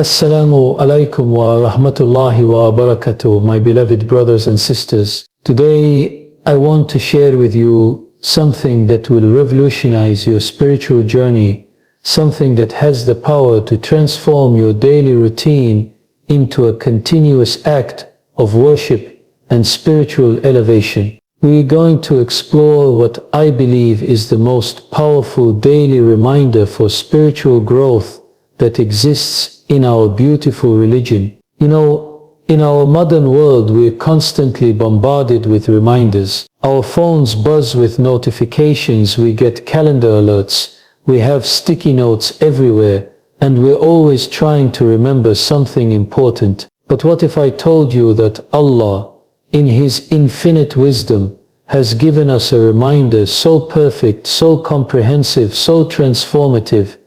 Assalamu alaikum wa rahmatullahi wa barakatuh, my beloved brothers and sisters. Today, I want to share with you something that will revolutionize your spiritual journey, something that has the power to transform your daily routine into a continuous act of worship and spiritual elevation. We're going to explore what I believe is the most powerful daily reminder for spiritual growth that exists in our beautiful religion. You know, in our modern world, we're constantly bombarded with reminders. Our phones buzz with notifications, we get calendar alerts, we have sticky notes everywhere, and we're always trying to remember something important. But what if I told you that Allah, in His infinite wisdom, has given us a reminder so perfect, so comprehensive, so transformative,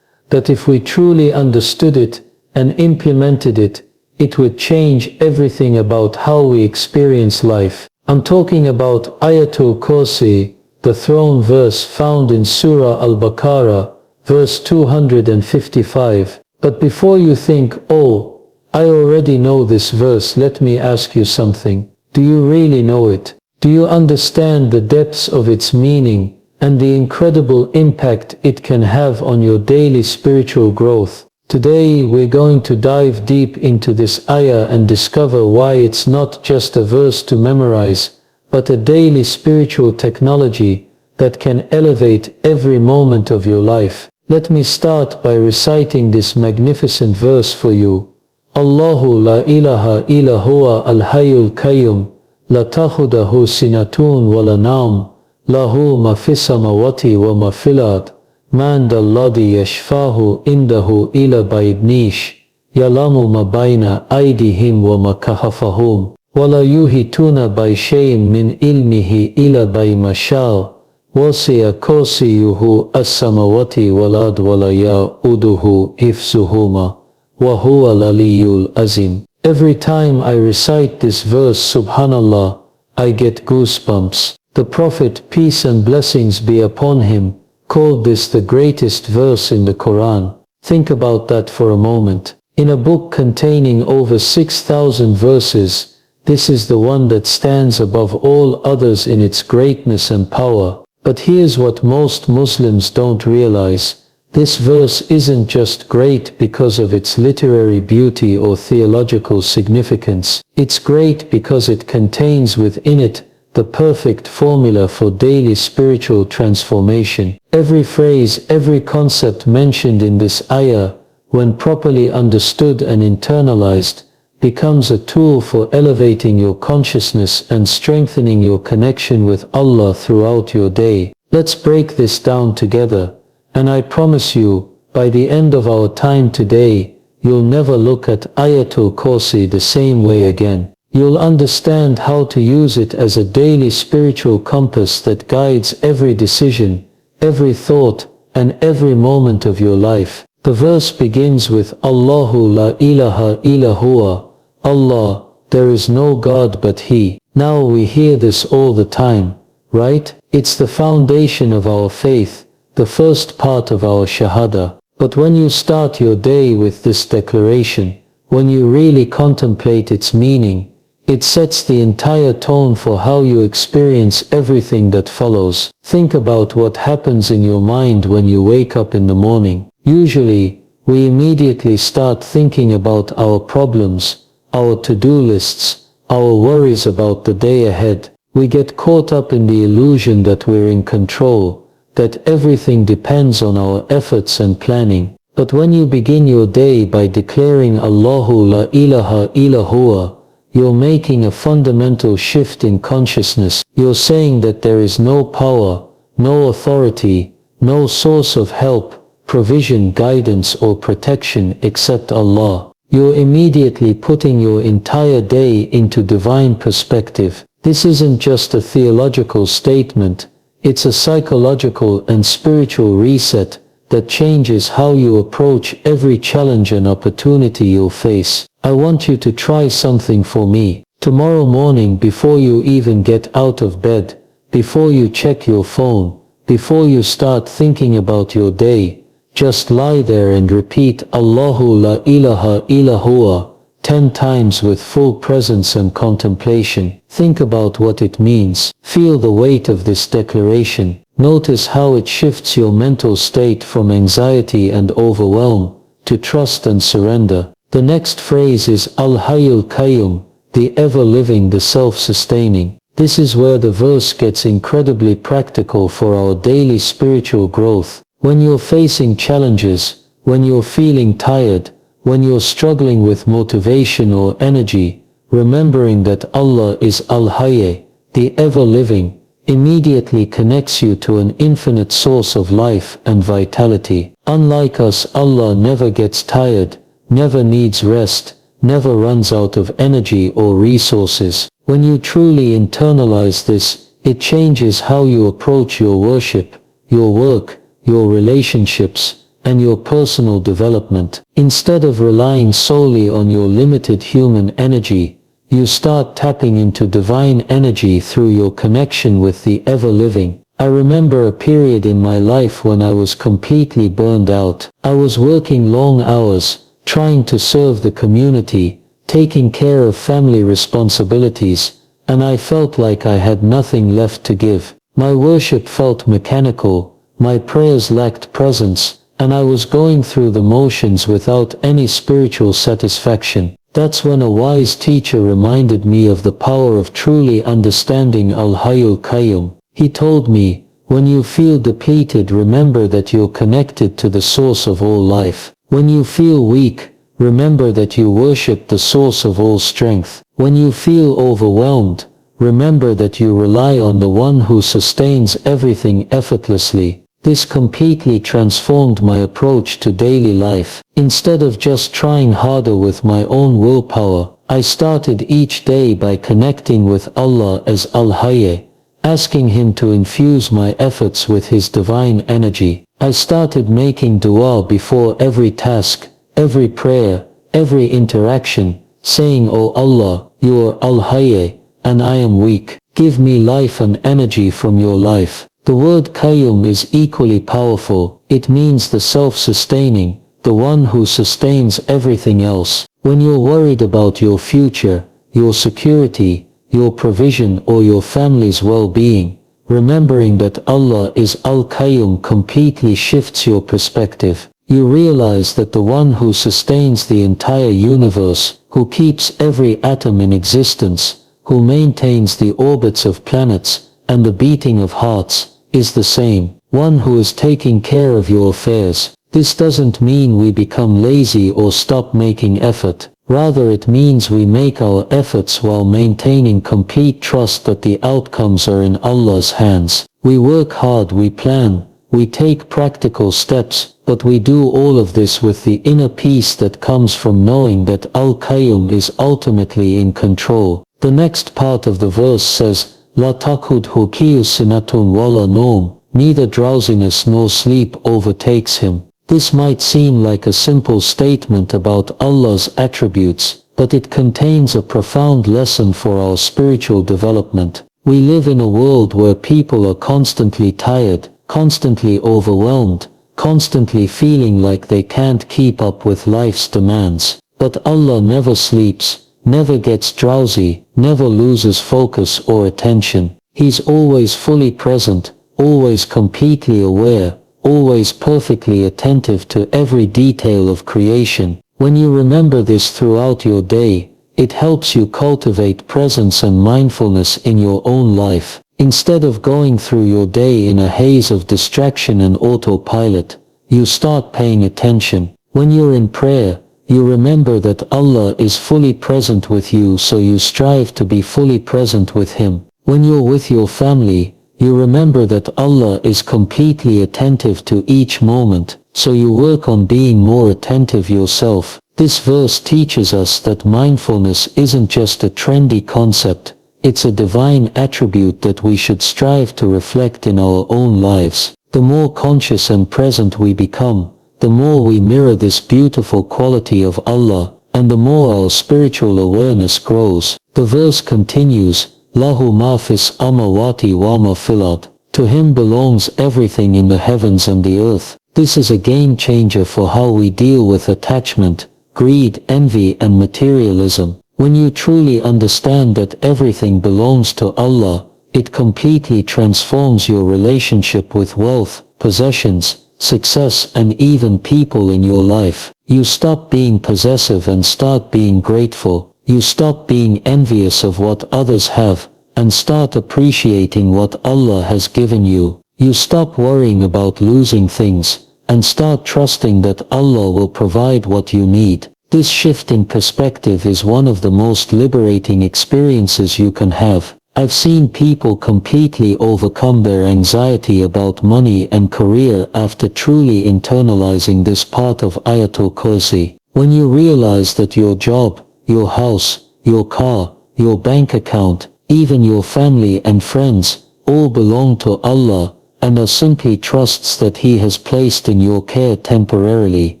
that if we truly understood it and implemented it, it would change everything about how we experience life. I'm talking about Ayatul Kursi, the throne verse found in Surah Al-Baqarah, verse 255. But before you think, oh, I already know this verse, let me ask you something. Do you really know it? Do you understand the depths of its meaning and the incredible impact it can have on your daily spiritual growth? Today we're going to dive deep into this ayah and discover why it's not just a verse to memorize, but a daily spiritual technology that can elevate every moment of your life. Let me start by reciting this magnificent verse for you. Allahu la ilaha illa huwa al-hayyul qayyum, la takhudahu sinatun wa la nawm, lahu ma fis samawati wa ma fil ard. Man dalladhi yashfahu indahu ila baidnish, yalamu ma bayna aydihim wa ma kahafahum, wa la yuhituna by shay'in min ilmihi ila by mashal, wasi'a kursiyuhu as-samawati wal ard wa la ya'uduhu hifzuhuma, wa huwa al-aliyyul azim. Every time I recite this verse, subhanallah, I get goosebumps. The Prophet, peace and blessings be upon him, called this the greatest verse in the Quran. Think about that for a moment. In a book containing over 6,000 verses, this is the one that stands above all others in its greatness and power. But here's what most Muslims don't realize. This verse isn't just great because of its literary beauty or theological significance. It's great because it contains within it the perfect formula for daily spiritual transformation. Every phrase, every concept mentioned in this ayah, when properly understood and internalized, becomes a tool for elevating your consciousness and strengthening your connection with Allah throughout your day. Let's break this down together, and I promise you, by the end of our time today, you'll never look at Ayatul Kursi the same way again. You'll understand how to use it as a daily spiritual compass that guides every decision, every thought, and every moment of your life. The verse begins with Allahu la ilaha illa huwa, Allah, there is no God but He. Now we hear this all the time, right? It's the foundation of our faith, the first part of our shahada. But when you start your day with this declaration, when you really contemplate its meaning, it sets the entire tone for how you experience everything that follows. Think about what happens in your mind when you wake up in the morning. Usually, we immediately start thinking about our problems, our to-do lists, our worries about the day ahead. We get caught up in the illusion that we're in control, that everything depends on our efforts and planning. But when you begin your day by declaring Allahu la ilaha illa huwa, you're making a fundamental shift in consciousness. You're saying that there is no power, no authority, no source of help, provision, guidance, or protection except Allah. You're immediately putting your entire day into divine perspective. This isn't just a theological statement, it's a psychological and spiritual reset that changes how you approach every challenge and opportunity you'll face. I want you to try something for me. Tomorrow morning, before you even get out of bed, before you check your phone, before you start thinking about your day, Just lie there and repeat Allahu la ilaha illa huwa 10 times with full presence and contemplation. Think about what it means. Feel the weight of this declaration. Notice how it shifts your mental state from anxiety and overwhelm to trust and surrender. The next phrase is Al-Hayyul Qayyum, the ever-living, the self-sustaining. This is where the verse gets incredibly practical for our daily spiritual growth. When you're facing challenges, when you're feeling tired, when you're struggling with motivation or energy, remembering that Allah is Al-Hayy, the ever-living, immediately connects you to an infinite source of life and vitality. Unlike us, Allah never gets tired, never needs rest, never runs out of energy or resources. When you truly internalize this, it changes how you approach your worship, your work, your relationships, and your personal development. Instead of relying solely on your limited human energy, you start tapping into divine energy through your connection with the ever-living. I remember a period in my life when I was completely burned out. I was working long hours, trying to serve the community, taking care of family responsibilities, and I felt like I had nothing left to give. My worship felt mechanical, my prayers lacked presence, and I was going through the motions without any spiritual satisfaction. That's when a wise teacher reminded me of the power of truly understanding Al-Hayyul Qayyum. He told me, when you feel depleted, remember that you're connected to the source of all life. When you feel weak, remember that you worship the source of all strength. When you feel overwhelmed, remember that you rely on the one who sustains everything effortlessly. This completely transformed my approach to daily life. Instead of just trying harder with my own willpower, I started each day by connecting with Allah as Al-Hayy, asking Him to infuse my efforts with His divine energy. I started making dua before every task, every prayer, every interaction, saying, "O Allah, you are Al-Hayy, and I am weak. Give me life and energy from your life." The word Qayyum is equally powerful. It means the self-sustaining, the one who sustains everything else. When you're worried about your future, your security, your provision, or your family's well-being, remembering that Allah is Al-Qayyum completely shifts your perspective. You realize that the one who sustains the entire universe, who keeps every atom in existence, who maintains the orbits of planets and the beating of hearts, is the same one who is taking care of your affairs. This doesn't mean we become lazy or stop making effort. Rather, it means we make our efforts while maintaining complete trust that the outcomes are in Allah's hands. We work hard, we plan, we take practical steps, but we do all of this with the inner peace that comes from knowing that Al-Qayyum is ultimately in control. The next part of the verse says, La takudhu sinatun wala nawm, neither drowsiness nor sleep overtakes him. This might seem like a simple statement about Allah's attributes, but it contains a profound lesson for our spiritual development. We live in a world where people are constantly tired, constantly overwhelmed, constantly feeling like they can't keep up with life's demands. But Allah never sleeps, never gets drowsy, never loses focus or attention. He's always fully present, always completely aware, always perfectly attentive to every detail of creation. When you remember this throughout your day, it helps you cultivate presence and mindfulness in your own life. Instead of going through your day in a haze of distraction and autopilot, you start paying attention. When you're in prayer, you remember that Allah is fully present with you, so you strive to be fully present with Him. When you're with your family, you remember that Allah is completely attentive to each moment, so you work on being more attentive yourself. This verse teaches us that mindfulness isn't just a trendy concept, it's a divine attribute that we should strive to reflect in our own lives. The more conscious and present we become, the more we mirror this beautiful quality of Allah, and the more our spiritual awareness grows. The verse continues, Lahu ma fis amawati wa ma fil ard. To Him belongs everything in the heavens and the earth. This is a game changer for how we deal with attachment, greed, envy and materialism. When you truly understand that everything belongs to Allah, it completely transforms your relationship with wealth, possessions, success and even people in your life. You stop being possessive and start being grateful. You stop being envious of what others have and start appreciating what Allah has given you. You stop worrying about losing things and start trusting that Allah will provide what you need. This shift in perspective is one of the most liberating experiences you can have. I've seen people completely overcome their anxiety about money and career after truly internalizing this part of Ayatul Kursi. When you realize that your job, your house, your car, your bank account, even your family and friends, all belong to Allah and are simply trusts that He has placed in your care temporarily,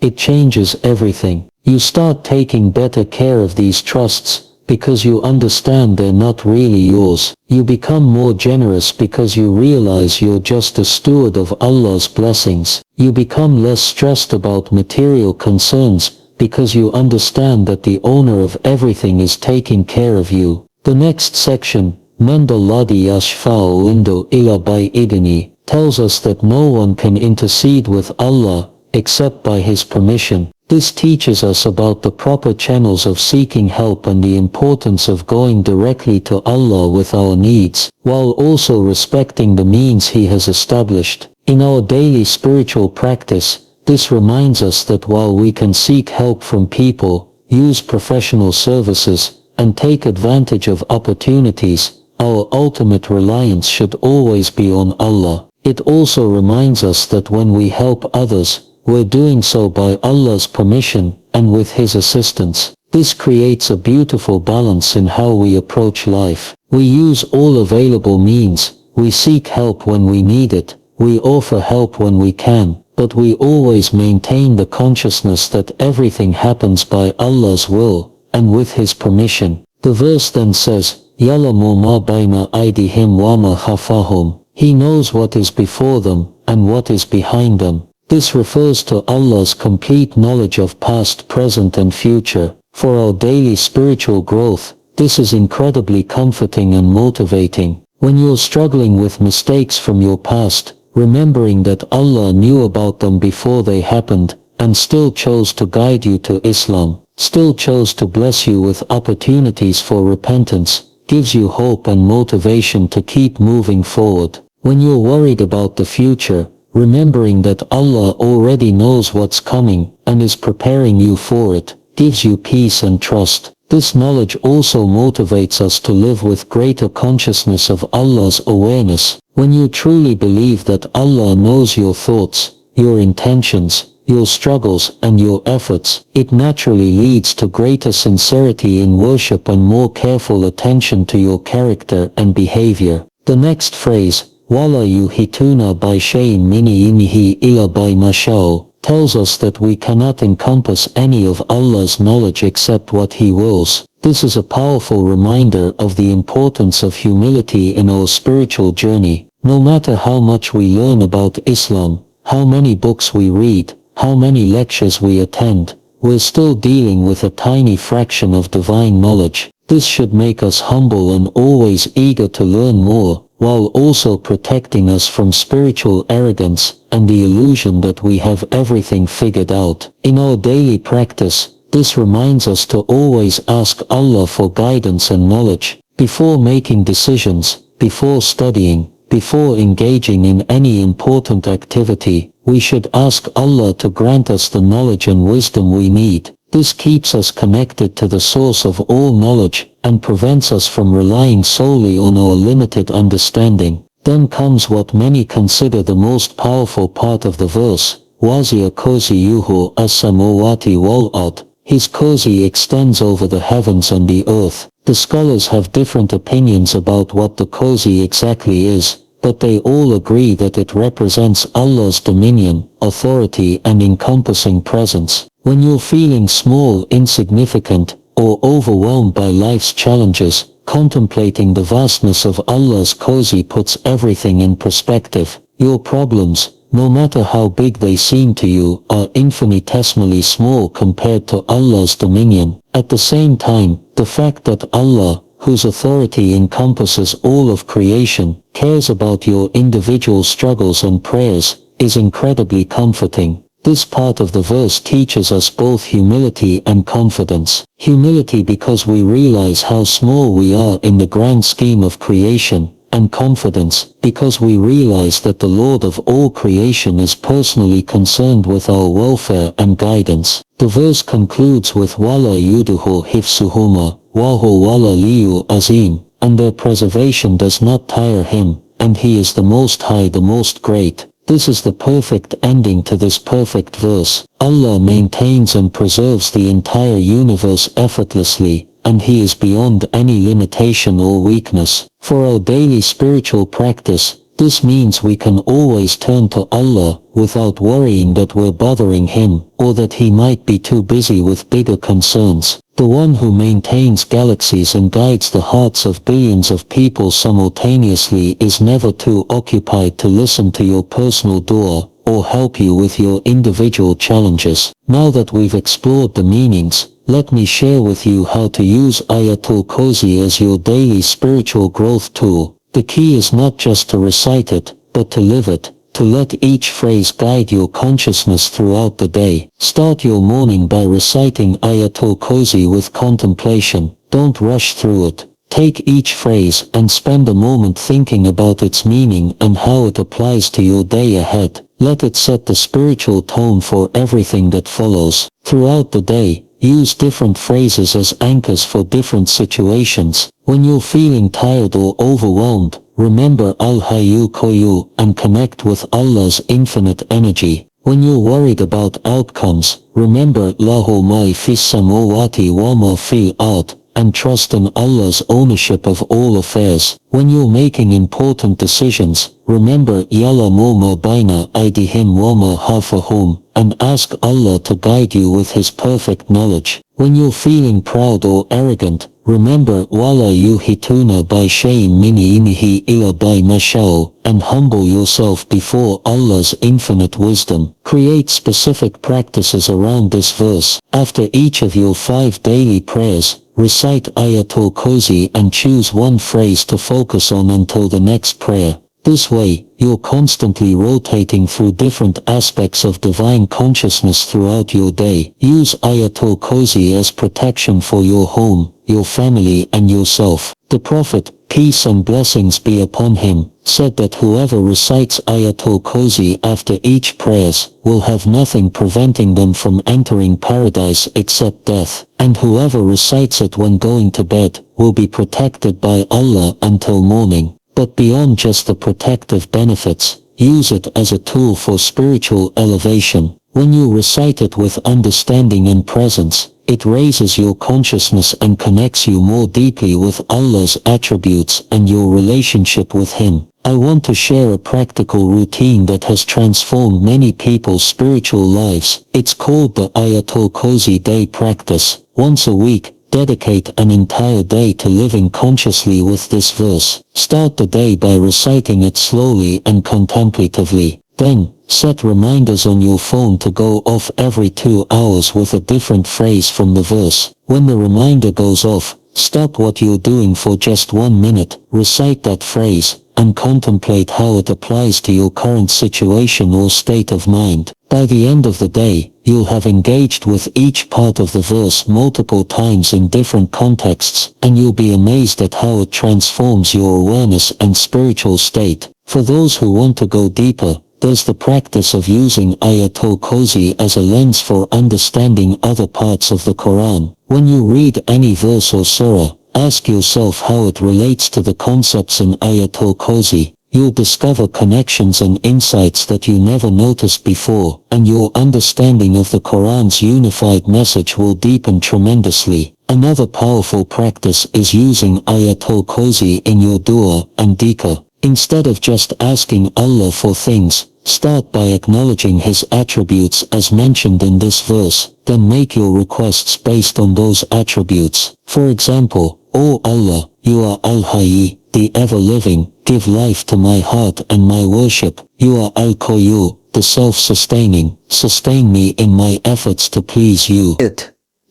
it changes everything. You start taking better care of these trusts because you understand they're not really yours. You become more generous because you realize you're just a steward of Allah's blessings. You become less stressed about material concerns because you understand that the owner of everything is taking care of you. The next section, Mandaladi Yashfa'u Indu Illa by Idni, tells us that no one can intercede with Allah except by His permission. This teaches us about the proper channels of seeking help and the importance of going directly to Allah with our needs, while also respecting the means He has established. In our daily spiritual practice, this reminds us that while we can seek help from people, use professional services, and take advantage of opportunities, our ultimate reliance should always be on Allah. It also reminds us that when we help others, we're doing so by Allah's permission and with His assistance. This creates a beautiful balance in how we approach life. We use all available means, we seek help when we need it, we offer help when we can, but we always maintain the consciousness that everything happens by Allah's will and with His permission. The verse then says, Ya'lamu ma bayna aydihim wa ma khalfahum. He knows what is before them and what is behind them. This refers to Allah's complete knowledge of past, present and future. For our daily spiritual growth, this is incredibly comforting and motivating. When you're struggling with mistakes from your past, remembering that Allah knew about them before they happened, and still chose to guide you to Islam, still chose to bless you with opportunities for repentance, gives you hope and motivation to keep moving forward. When you're worried about the future, remembering that Allah already knows what's coming and is preparing you for it, gives you peace and trust. This knowledge also motivates us to live with greater consciousness of Allah's awareness. When you truly believe that Allah knows your thoughts, your intentions, your struggles and your efforts, it naturally leads to greater sincerity in worship and more careful attention to your character and behavior. The next phrase, Wala yuhituna by shayin mini ilmihi illa by masha'u, tells us that we cannot encompass any of Allah's knowledge except what He wills. This is a powerful reminder of the importance of humility in our spiritual journey. No matter how much we learn about Islam, how many books we read, how many lectures we attend, we're still dealing with a tiny fraction of divine knowledge. This should make us humble and always eager to learn more, while also protecting us from spiritual arrogance and the illusion that we have everything figured out. In our daily practice, this reminds us to always ask Allah for guidance and knowledge. Before making decisions, before studying, before engaging in any important activity, we should ask Allah to grant us the knowledge and wisdom we need. This keeps us connected to the source of all knowledge and prevents us from relying solely on our limited understanding. Then comes what many consider the most powerful part of the verse, Wazia Kursiyuhu as-samawati wal-ard. His kursi extends over the heavens and the earth. The scholars have different opinions about what the kursi exactly is, but they all agree that it represents Allah's dominion, authority and encompassing presence. When you're feeling small, insignificant, or overwhelmed by life's challenges, contemplating the vastness of Allah's kursi puts everything in perspective. Your problems, no matter how big they seem to you, are infinitesimally small compared to Allah's dominion. At the same time, the fact that Allah, whose authority encompasses all of creation, cares about your individual struggles and prayers, is incredibly comforting. This part of the verse teaches us both humility and confidence. Humility because we realize how small we are in the grand scheme of creation, and confidence because we realize that the Lord of all creation is personally concerned with our welfare and guidance. The verse concludes with Wala yuduhu hifsuhuma, wahu wala liyu azim, and their preservation does not tire him, and he is the Most High, the Most Great. This is the perfect ending to this perfect verse. Allah maintains and preserves the entire universe effortlessly, and He is beyond any limitation or weakness. For our daily spiritual practice, this means we can always turn to Allah without worrying that we're bothering Him, or that He might be too busy with bigger concerns. The one who maintains galaxies and guides the hearts of billions of people simultaneously is never too occupied to listen to your personal dua, or help you with your individual challenges. Now that we've explored the meanings, let me share with you how to use Ayatul Kursi as your daily spiritual growth tool. The key is not just to recite it, but to live it, to let each phrase guide your consciousness throughout the day. Start your morning by reciting Ayatul Kursi with contemplation. Don't rush through it. Take each phrase and spend a moment thinking about its meaning and how it applies to your day ahead. Let it set the spiritual tone for everything that follows. Throughout the day, use different phrases as anchors for different situations. When you're feeling tired or overwhelmed, remember Al-Hayyu Qayyum and connect with Allah's infinite energy. When you're worried about outcomes, remember Lahu ma fis samawati wa ma fil ard, and trust in Allah's ownership of all affairs. When you're making important decisions, remember Ya'lamu ma baina aydihim wa ma khalfahum, and ask Allah to guide you with His perfect knowledge. When you're feeling proud or arrogant, remember Wala yuhituna by shay'in min ilmihi illa by masha'u, and humble yourself before Allah's infinite wisdom. Create specific practices around this verse. After each of your 5 daily prayers, recite Ayatul Kursi and choose one phrase to focus on until the next prayer. This way, you're constantly rotating through different aspects of divine consciousness throughout your day. Use Ayatul Kursi as protection for your home, your family and yourself. The Prophet, peace and blessings be upon him, said that whoever recites Ayatul Kursi after each prayers will have nothing preventing them from entering paradise except death, and whoever recites it when going to bed will be protected by Allah until morning. But beyond just the protective benefits, use it as a tool for spiritual elevation. When you recite it with understanding and presence, it raises your consciousness and connects you more deeply with Allah's attributes and your relationship with Him. I want to share a practical routine that has transformed many people's spiritual lives. It's called the Ayatul Kursi Day Practice. Once a week, dedicate an entire day to living consciously with this verse. Start the day by reciting it slowly and contemplatively. Then, set reminders on your phone to go off every 2 hours with a different phrase from the verse. When the reminder goes off, stop what you're doing for just 1 minute, recite that phrase, and contemplate how it applies to your current situation or state of mind. By the end of the day, you'll have engaged with each part of the verse multiple times in different contexts, and you'll be amazed at how it transforms your awareness and spiritual state. For those who want to go deeper, there's the practice of using Ayatul Kursi as a lens for understanding other parts of the Quran. When you read any verse or surah, ask yourself how it relates to the concepts in Ayatul Kursi. You'll discover connections and insights that you never noticed before, and your understanding of the Quran's unified message will deepen tremendously. Another powerful practice is using Ayatul Kursi in your dua and dhikr. Instead of just asking Allah for things, start by acknowledging His attributes as mentioned in this verse, then make your requests based on those attributes. For example, O Allah, you are Al-Hayy, the ever-living, give life to my heart and my worship. You are Al-Qayyum, the self-sustaining. Sustain me in my efforts to please you.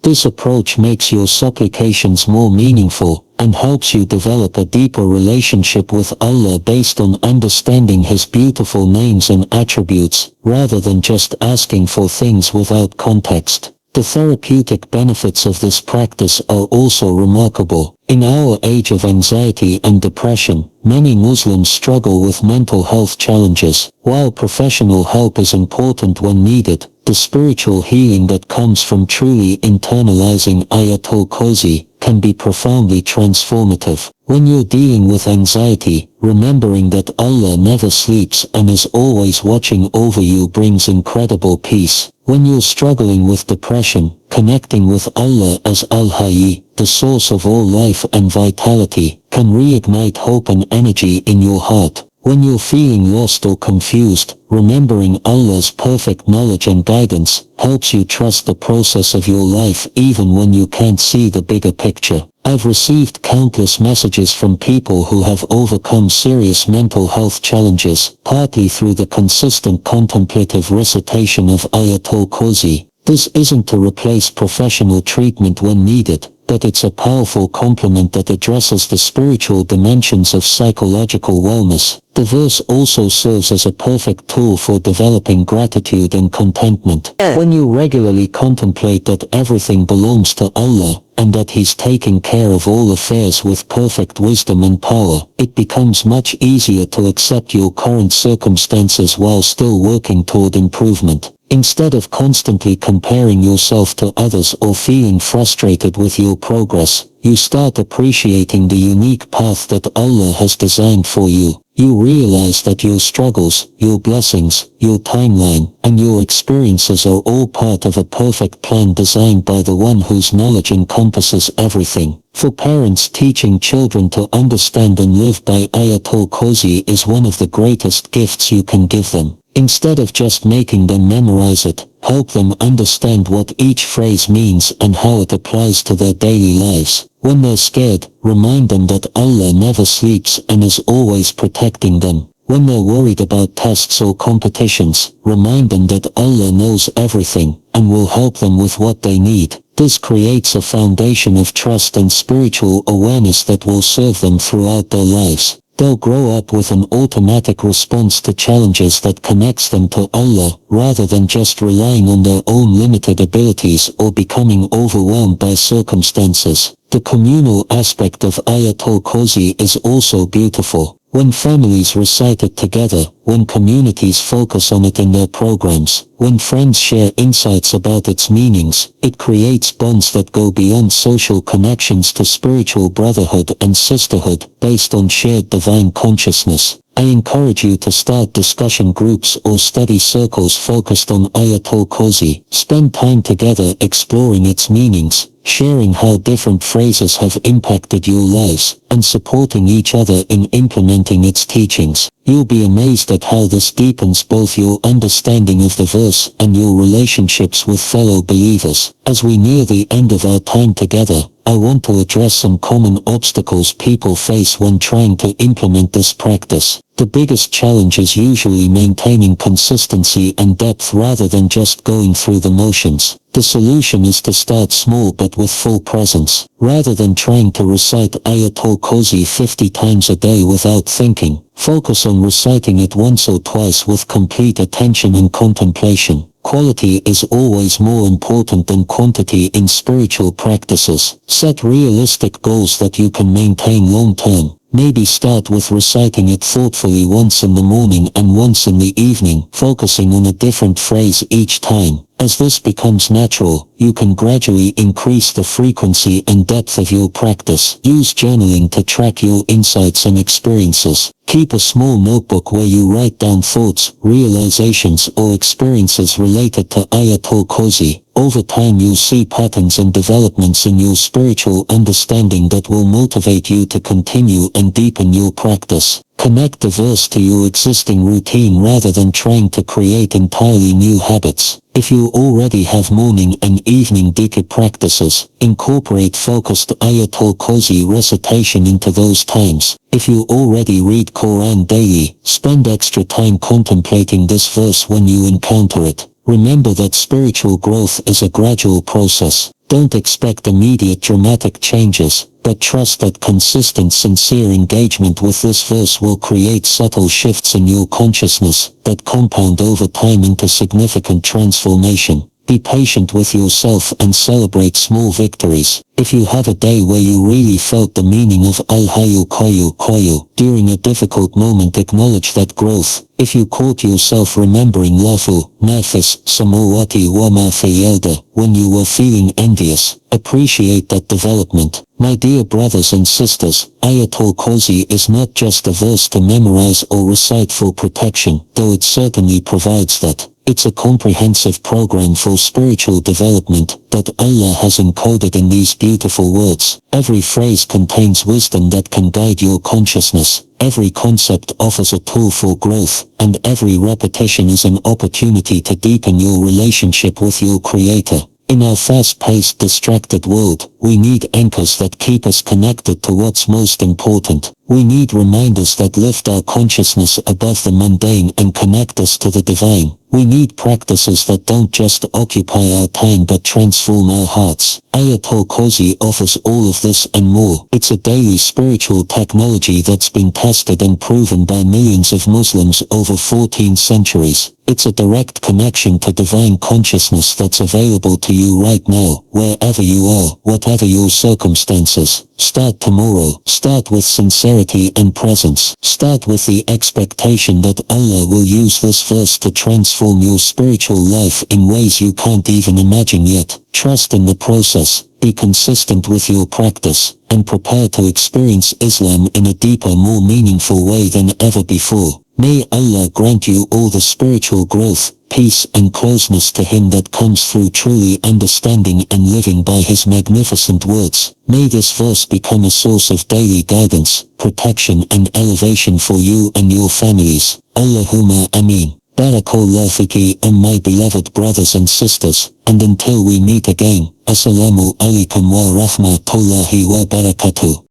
This approach makes your supplications more meaningful and helps you develop a deeper relationship with Allah based on understanding His beautiful names and attributes, rather than just asking for things without context. The therapeutic benefits of this practice are also remarkable. In our age of anxiety and depression, many Muslims struggle with mental health challenges. While professional help is important when needed, the spiritual healing that comes from truly internalizing Ayatul Kursi can be profoundly transformative. When you're dealing with anxiety, remembering that Allah never sleeps and is always watching over you brings incredible peace. When you're struggling with depression, connecting with Allah as Al-Hayy, the source of all life and vitality, can reignite hope and energy in your heart. When you're feeling lost or confused, remembering Allah's perfect knowledge and guidance helps you trust the process of your life even when you can't see the bigger picture. I've received countless messages from people who have overcome serious mental health challenges, partly through the consistent contemplative recitation of Ayatul Kursi. This isn't to replace professional treatment when needed, but it's a powerful complement that addresses the spiritual dimensions of psychological wellness. The verse also serves as a perfect tool for developing gratitude and contentment. When you regularly contemplate that everything belongs to Allah, and that He's taking care of all affairs with perfect wisdom and power, it becomes much easier to accept your current circumstances while still working toward improvement. Instead of constantly comparing yourself to others or feeling frustrated with your progress, you start appreciating the unique path that Allah has designed for you. You realize that your struggles, your blessings, your timeline, and your experiences are all part of a perfect plan designed by the one whose knowledge encompasses everything. For parents, teaching children to understand and live by Ayatul Kursi is one of the greatest gifts you can give them. Instead of just making them memorize it, help them understand what each phrase means and how it applies to their daily lives. When they're scared, remind them that Allah never sleeps and is always protecting them. When they're worried about tests or competitions, remind them that Allah knows everything and will help them with what they need. This creates a foundation of trust and spiritual awareness that will serve them throughout their lives. They'll grow up with an automatic response to challenges that connects them to Allah, rather than just relying on their own limited abilities or becoming overwhelmed by circumstances. The communal aspect of Ayatul Kursi is also beautiful. When families recite it together, when communities focus on it in their programs, when friends share insights about its meanings, it creates bonds that go beyond social connections to spiritual brotherhood and sisterhood based on shared divine consciousness. I encourage you to start discussion groups or study circles focused on Ayatul Kursi. Spend time together exploring its meanings, sharing how different phrases have impacted your lives, and supporting each other in implementing its teachings. You'll be amazed at how this deepens both your understanding of the verse and your relationships with fellow believers. As we near the end of our time together, I want to address some common obstacles people face when trying to implement this practice. The biggest challenge is usually maintaining consistency and depth rather than just going through the motions. The solution is to start small but with full presence. Rather than trying to recite Ayatul Kursi 50 times a day without thinking, focus on reciting it once or twice with complete attention and contemplation. Quality is always more important than quantity in spiritual practices. Set realistic goals that you can maintain long term. Maybe start with reciting it thoughtfully once in the morning and once in the evening, focusing on a different phrase each time. As this becomes natural, you can gradually increase the frequency and depth of your practice. Use journaling to track your insights and experiences. Keep a small notebook where you write down thoughts, realizations, or experiences related to Ayatul Kursi. Over time you'll see patterns and developments in your spiritual understanding that will motivate you to continue and deepen your practice. Connect the verse to your existing routine rather than trying to create entirely new habits. If you already have morning and evening dhikr practices, incorporate focused ayatul kursi recitation into those times. If you already read Quran daily, spend extra time contemplating this verse when you encounter it. Remember that spiritual growth is a gradual process. Don't expect immediate dramatic changes, but trust that consistent, sincere engagement with this verse will create subtle shifts in your consciousness that compound over time into significant transformation. Be patient with yourself and celebrate small victories. If you have a day where you really felt the meaning of Al-Hayyu Qayyum during a difficult moment, acknowledge that growth. If you caught yourself remembering Lafu, Nafis, Samawati wa ma fi when you were feeling envious, appreciate that development. My dear brothers and sisters, Ayatul Kursi is not just a verse to memorize or recite for protection, though it certainly provides that. It's a comprehensive program for spiritual development that Allah has encoded in these beautiful words. Every phrase contains wisdom that can guide your consciousness. Every concept offers a tool for growth, and every repetition is an opportunity to deepen your relationship with your Creator. In our fast-paced, distracted world, we need anchors that keep us connected to what's most important. We need reminders that lift our consciousness above the mundane and connect us to the divine. We need practices that don't just occupy our time but transform our hearts. Ayatul Kursi offers all of this and more. It's a daily spiritual technology that's been tested and proven by millions of Muslims over 14 centuries. It's a direct connection to divine consciousness that's available to you right now, wherever you are, whatever your circumstances. Start tomorrow. Start with sincerity and presence. Start with the expectation that Allah will use this verse to transform your spiritual life in ways you can't even imagine yet. Trust in the process. Be consistent with your practice, and prepare to experience Islam in a deeper, more meaningful way than ever before. May Allah grant you all the spiritual growth, peace and closeness to Him that comes through truly understanding and living by His magnificent words. May this verse become a source of daily guidance, protection and elevation for you and your families. Allahumma Ameen. Barakallahu fiki, and my beloved brothers and sisters, and until we meet again, Assalamu alaikum wa rahmatullahi wa barakatuh.